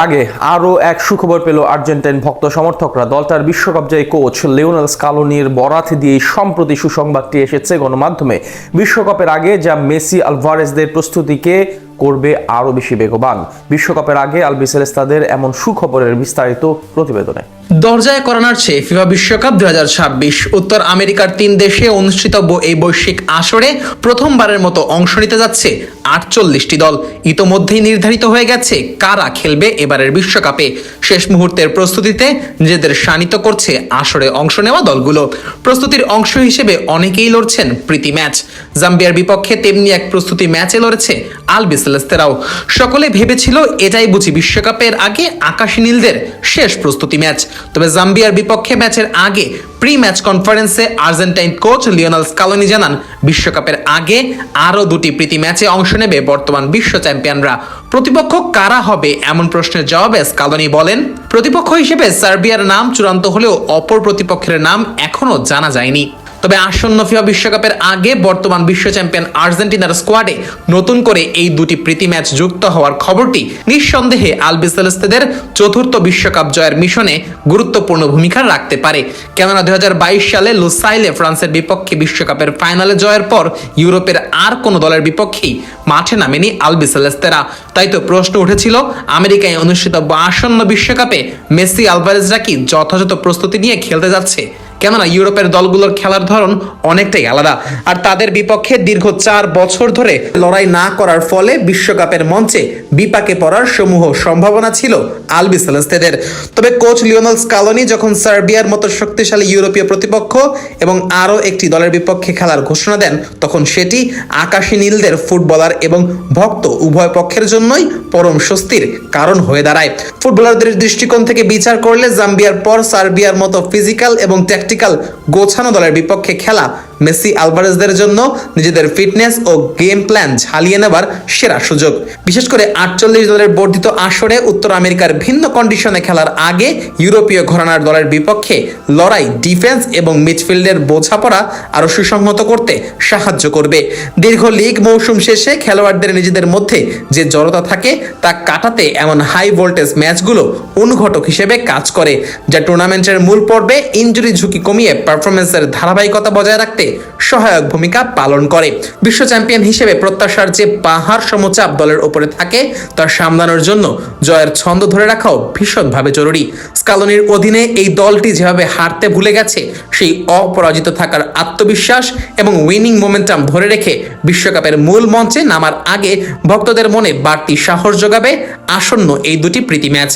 আগে আরও এক সুখবর পেল আর্জেন্টাইন ভক্ত সমর্থকরা। দলটার বিশ্বকাপ জয়ী কোচ লিওনেল স্কালোনির বরাত দিয়ে সম্প্রতি সুসংবাদটি এসেছে গণমাধ্যমে। বিশ্বকাপের আগে যা মেসি আলভারেজদের প্রস্তুতিকে করবে আরও বেশি বেগবান। বিশ্বকাপের আগে আলবিসেলেস্তাদের এমন সুখবরের বিস্তারিত প্রতিবেদনে। দরজায় করানোর চেয়ে ফিফা বিশ্বকাপ 2026 উত্তর আমেরিকার 3 দেশে অনুষ্ঠিতব্য এই বৈশ্বিক আসরে প্রথমবারের মতো অংশ নিতে যাচ্ছে 48টি দল। ইতোমধ্যেই নির্ধারিত হয়ে গেছে কারা খেলবে এবারের বিশ্বকাপে। শেষ মুহূর্তের প্রস্তুতিতে নিজেদের শানিত করছে আসরে অংশ নেওয়া দলগুলো। প্রস্তুতির অংশ হিসেবে অনেকেই লড়ছেন প্রীতি ম্যাচ। জাম্বিয়ার বিপক্ষে তেমনি এক প্রস্তুতি ম্যাচে লড়েছে আলবিসেলেস্তেরাও। সকলে ভেবেছিল এটাই বুঝি বিশ্বকাপের আগে আকাশী নীলদের শেষ প্রস্তুতি ম্যাচ। তবে জাম্বিয়ার বিপক্ষে ম্যাচের আগে প্রি ম্যাচ কনফারেন্সে আর্জেন্টাইন কোচ লিওনেল স্কালোনি জানান, বিশ্বকাপের আগে আরও 2টি প্রীতি ম্যাচে অংশ নেবে বর্তমান বিশ্ব চ্যাম্পিয়নরা। প্রতিপক্ষ কারা হবে এমন প্রশ্নের জবাবে স্কালোনি বলেন, প্রতিপক্ষ হিসেবে সার্বিয়ার নাম চূড়ান্ত হলেও অপর প্রতিপক্ষের নাম এখনও জানা যায়নি। তবে আসন্ন ফিফা বিশ্বকাপের আগে বর্তমান বিশ্ব চ্যাম্পিয়ন আর্জেন্টিনার স্কোয়াডে নতুন করে এই 2টি প্রীতি ম্যাচ যুক্ত হওয়ার খবরটি নিঃসন্দেহে আলবিসেলেস্তেদের চতুর্থ বিশ্বকাপ জয়ের মিশনে গুরুত্বপূর্ণ ভূমিকা রাখতে পারে। কেননা 2022 সালে লুসাইলে ফ্রান্সের বিপক্ষে বিশ্বকাপের ফাইনালে জয়ের পর ইউরোপের আর কোনো দলের বিপক্ষেই মাঠে নামেনি আলবিসেলেস্তেরা। তাই তো প্রশ্ন উঠেছিল, আমেরিকায় অনুষ্ঠিতব্য আসন্ন বিশ্বকাপে মেসি আলভারেজরা কি যথাযথ প্রস্তুতি নিয়ে খেলতে যাচ্ছে? কেননা ইউরোপের দলগুলোর খেলার ধরন অনেকটাই আলাদা, আর তাদের বিপক্ষে দীর্ঘ 4 বছর ধরে লড়াই না করার ফলে বিশ্বকাপের মঞ্চে বিপাকে পড়ার সমূহ সম্ভাবনা ছিল আলবিসেলেস্তেদের। তবে কোচ লিওনেল স্কালোনি যখন সার্বিয়ার মতো শক্তিশালী ইউরোপীয় প্রতিপক্ষ এবং আরও একটি দলের বিপক্ষে খেলার ঘোষণা দেন, তখন সেটি আকাশী নীলদের ফুটবলার এবং ভক্ত উভয় পক্ষের জন্যই পরম স্বস্তির কারণ হয়ে দাঁড়ায়। ফুটবলারদের দৃষ্টিকোণ থেকে বিচার করলে জাম্বিয়ার পর সার্বিয়ার মতো ফিজিক্যাল এবং ট্যাকটিক্যাল গোছানো দলের বিপক্ষে খেলা মেসি আলভারেজদের জন্য নিজেদের ফিটনেস ও গেম প্ল্যান ঝালিয়ে নেবার সেরা সুযোগ। বিশেষ করে 48 দলের বর্ধিত আসরে উত্তর আমেরিকার ভিন্ন কন্ডিশনে খেলার আগে ইউরোপীয় ঘরানার দলের বিপক্ষে লড়াই ডিফেন্স এবং মিডফিল্ডের বোঝাপড়া আরও সুসংহত করতে সাহায্য করবে। দীর্ঘ লিগ মৌসুম শেষে খেলোয়াড়দের নিজেদের মধ্যে যে জড়তা থাকে তা কাটাতে এমন হাই ভোল্টেজ ম্যাচগুলো অনুঘটক হিসেবে কাজ করে, যা টুর্নামেন্টের মূল পর্বে ইনজুরি ঝুঁকি কমিয়ে পারফরমেন্সের ধারাবাহিকতা বজায় রাখতে সহায়ক ভূমিকা পালন করে। বিশ্ব চ্যাম্পিয়ন হিসেবে প্রত্যাশার যে পাহাড় সমচাপ দলের উপরে থাকে তা সামলানোর জন্য জয়ের ছন্দ ধরে রাখাও ভীষণভাবে জরুরি। স্কালোনির অধীনে এই দলটি যেভাবে হারতে ভুলে গেছে, সেই অপরাজিত থাকার আত্মবিশ্বাস এবং উইনিং মোমেন্টাম ধরে রেখে বিশ্বকাপের মূল মঞ্চে নামার আগে ভক্তদের মনে বাড়তি সাহস যোগাবে আসন্ন এই 2টি প্রীতি ম্যাচ।